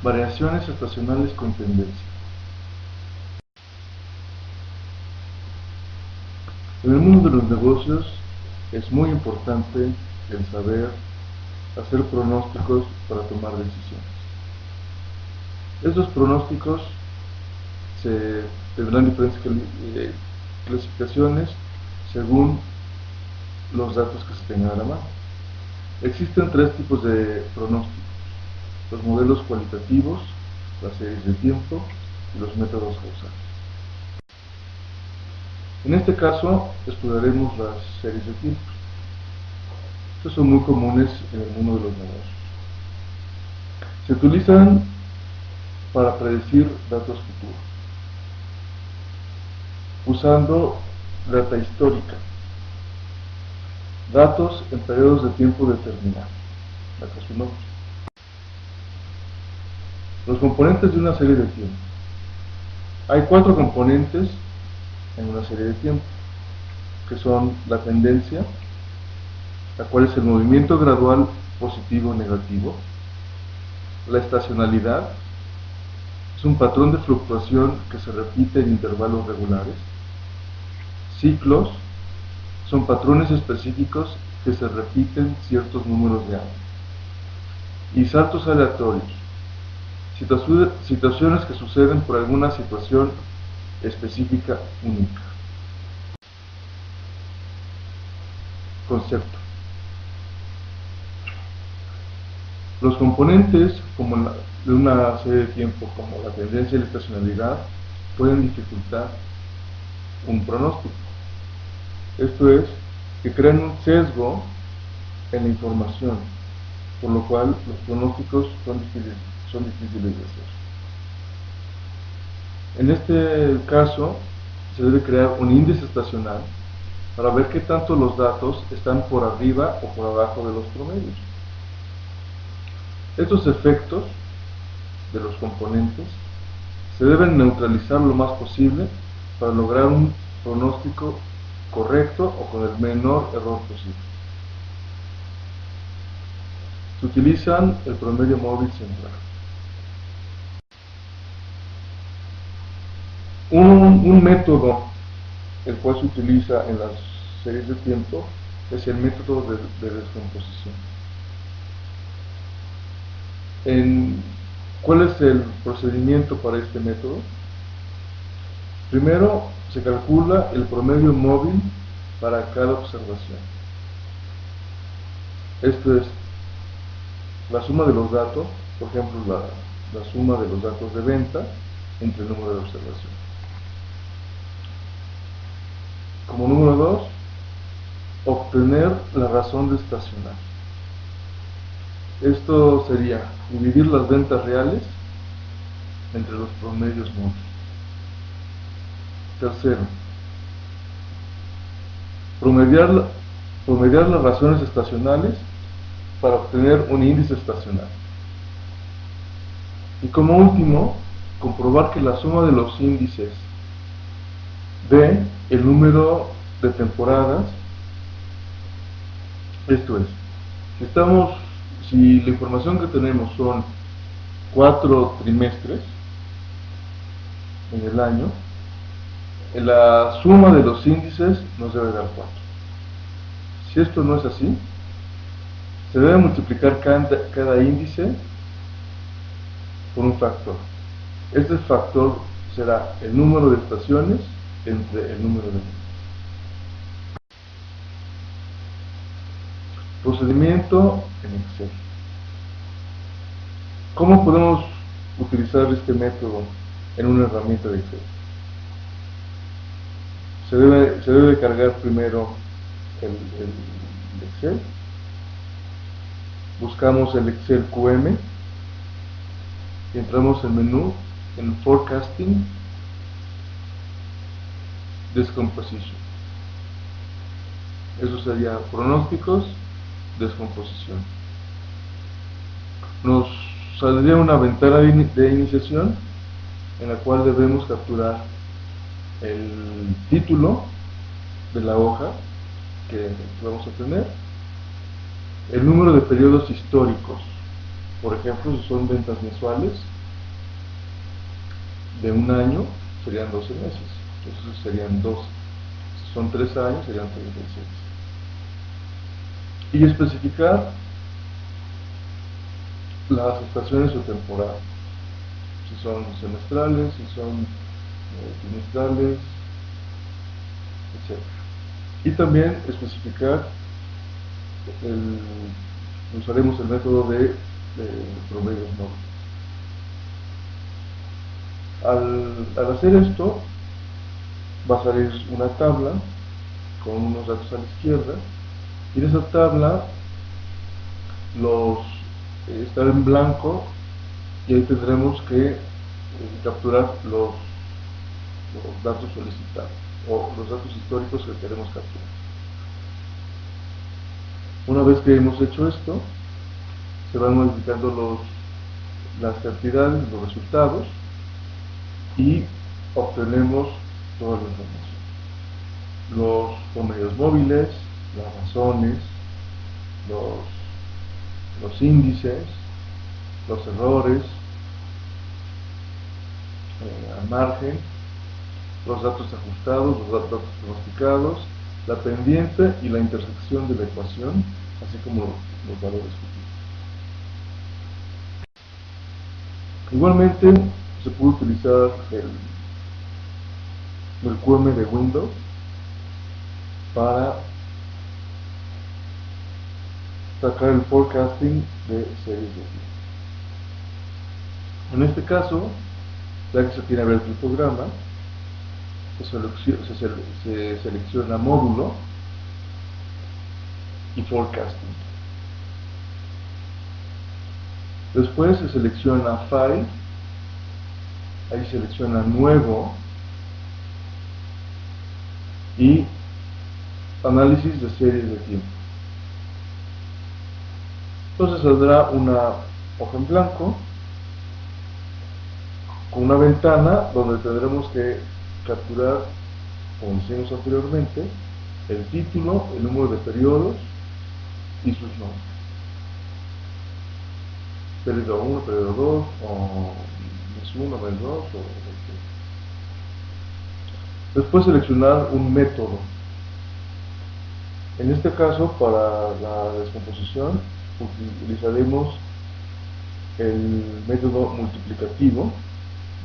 Variaciones estacionales con tendencia. En el mundo de los negocios es muy importante el saber hacer pronósticos para tomar decisiones. Estos pronósticos se tendrán diferentes clasificaciones según los datos que se tengan a la mano. Existen tres tipos de pronósticos: los modelos cualitativos, las series de tiempo y los métodos causales. En este caso estudiaremos las series de tiempo. Estos son muy comunes en el mundo de los negocios. Se utilizan para predecir datos futuros, usando data histórica, datos en periodos de tiempo determinados, data su nombre. Los componentes de una serie de tiempo. Hay 4 componentes en una serie de tiempo, que son la tendencia, la cual es el movimiento gradual positivo o negativo; la estacionalidad, es un patrón de fluctuación que se repite en intervalos regulares; ciclos, son patrones específicos que se repiten ciertos números de años; y saltos aleatorios, situaciones que suceden por alguna situación específica única. Concepto. Los componentes de una serie de tiempo, como la tendencia y la estacionalidad, pueden dificultar un pronóstico. Esto es, que crean un sesgo en la información, por lo cual los pronósticos son difíciles de hacer. En este caso, se debe crear un índice estacional para ver qué tanto los datos están por arriba o por abajo de los promedios. Estos efectos de los componentes se deben neutralizar lo más posible para lograr un pronóstico correcto o con el menor error posible. Se utilizan el promedio móvil central. Un método el cual se utiliza en las series de tiempo es el método de descomposición. ¿Cuál es el procedimiento para este método? Primero se calcula el promedio móvil para cada observación. Esto es la suma de los datos, por ejemplo la suma de los datos de venta entre el número de observaciones. Como número 2, obtener la razón de estacionar. Esto sería dividir las ventas reales entre los promedios móviles. Tercero, promediar las razones estacionales para obtener un índice estacional. Y como último, comprobar que la suma de los índices de el número de temporadas, esto es, si la información que tenemos son 4 trimestres en el año, la suma de los índices nos debe dar 4. Si esto no es así, se debe multiplicar cada índice por un factor. Este factor será el número de estaciones entre el número de meses. Procedimiento en Excel. ¿Cómo podemos utilizar este método en una herramienta de Excel? Se debe cargar primero el Excel. Buscamos el Excel QM y entramos en menú en Forecasting, Descomposition. Eso sería pronósticos, descomposición. Nos saldría una ventana de iniciación en la cual debemos capturar el título de la hoja que vamos a tener, el número de periodos históricos, por ejemplo, si son ventas mensuales, de un año serían 12 meses, entonces serían 12. Si son 3 años serían 36. Y especificar las estaciones o temporadas, si son semestrales, si son trimestrales, etc. Y también especificar, usaremos el método de promedios móviles. Al hacer esto, va a salir una tabla con unos datos a la izquierda, y en esa tabla estará en blanco, y ahí tendremos que capturar los datos solicitados o los datos históricos que queremos capturar. Una vez que hemos hecho esto, se van modificando las cantidades, los resultados, y obtenemos toda la información: los promedios móviles, las razones, los índices, los errores al margen, los datos ajustados, los datos pronosticados, la pendiente y la intersección de la ecuación, así como los valores futuros. Igualmente se puede utilizar el QM de Windows para sacar el forecasting de series de tiempo. En este caso, ya que se tiene abierto el programa, se selecciona módulo y forecasting. Después se selecciona file, ahí selecciona nuevo y análisis de series de tiempo. Entonces saldrá una hoja en blanco con una ventana donde tendremos que capturar, como hicimos anteriormente, el título, el número de periodos y sus nombres: periodo 1, periodo 2, o mes 1, mes 2, o después seleccionar un método. En este caso, para la descomposición, utilizaremos el método multiplicativo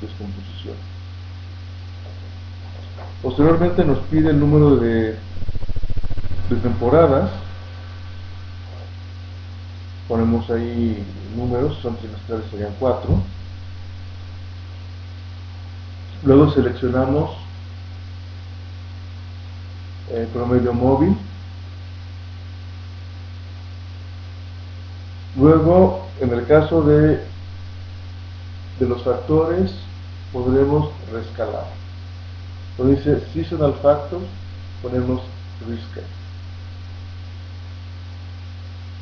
descomposición. Posteriormente nos pide el número de temporadas. Ponemos ahí números, son trimestrales, serían 4. Luego seleccionamos el promedio móvil. Luego, en el caso de los factores, podremos rescalar. Cuando dice seasonal factors, ponemos rescale.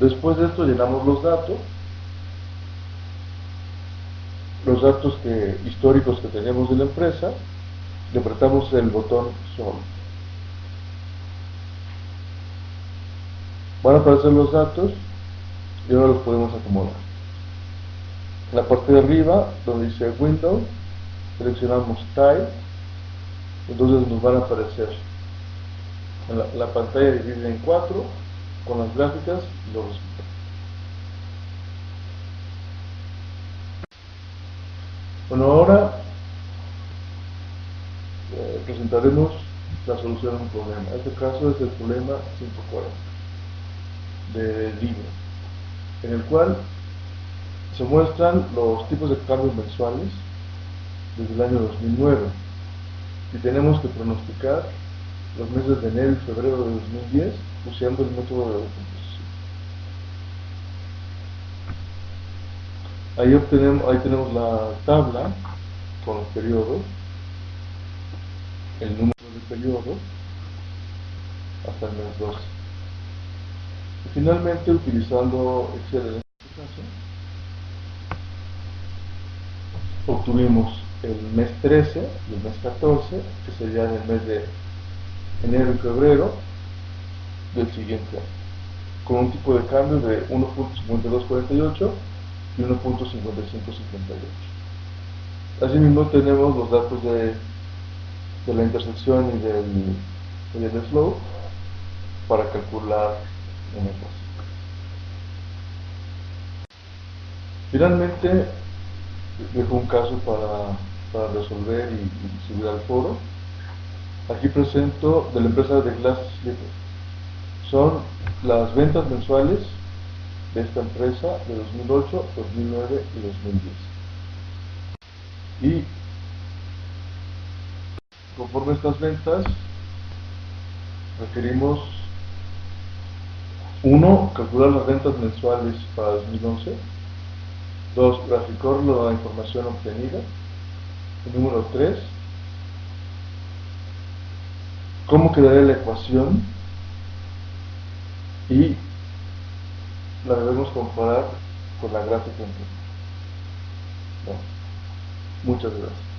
Después de esto llenamos los datos históricos que tenemos de la empresa, le apretamos el botón Solve. Van a aparecer los datos y ahora los podemos acomodar. En la parte de arriba, donde dice Windows, seleccionamos Type, entonces nos van a aparecer la pantalla dividida en 4 con las gráficas y los resultados. Bueno, ahora presentaremos la solución a un problema. En este caso es el problema 540 del libro, en el cual se muestran los tipos de cambios mensuales desde el año 2009 y tenemos que pronosticar los meses de enero y febrero de 2010 usando el método de descomposición. Ahí tenemos la tabla con los periodos, el número de periodos hasta el mes 12. Y finalmente, utilizando Excel en este caso, obtuvimos el mes 13 y el mes 14, que serían el mes de enero y febrero del siguiente año, con un tipo de cambio de 1.5248 y 1.5558. Asimismo tenemos los datos de la intersección y del slope para calcular en el caso. Finalmente, dejo un caso para resolver y subir al foro. Aquí presento de la empresa de Glass Slipper. Son las ventas mensuales de esta empresa de 2008, 2009 y 2010. Y conforme a estas ventas, requerimos: 1. Calcular las ventas mensuales para 2011. 2. Graficar la información obtenida. Y número 3. Cómo quedaría la ecuación y la debemos comparar con la gráfica anterior. Bueno, muchas gracias.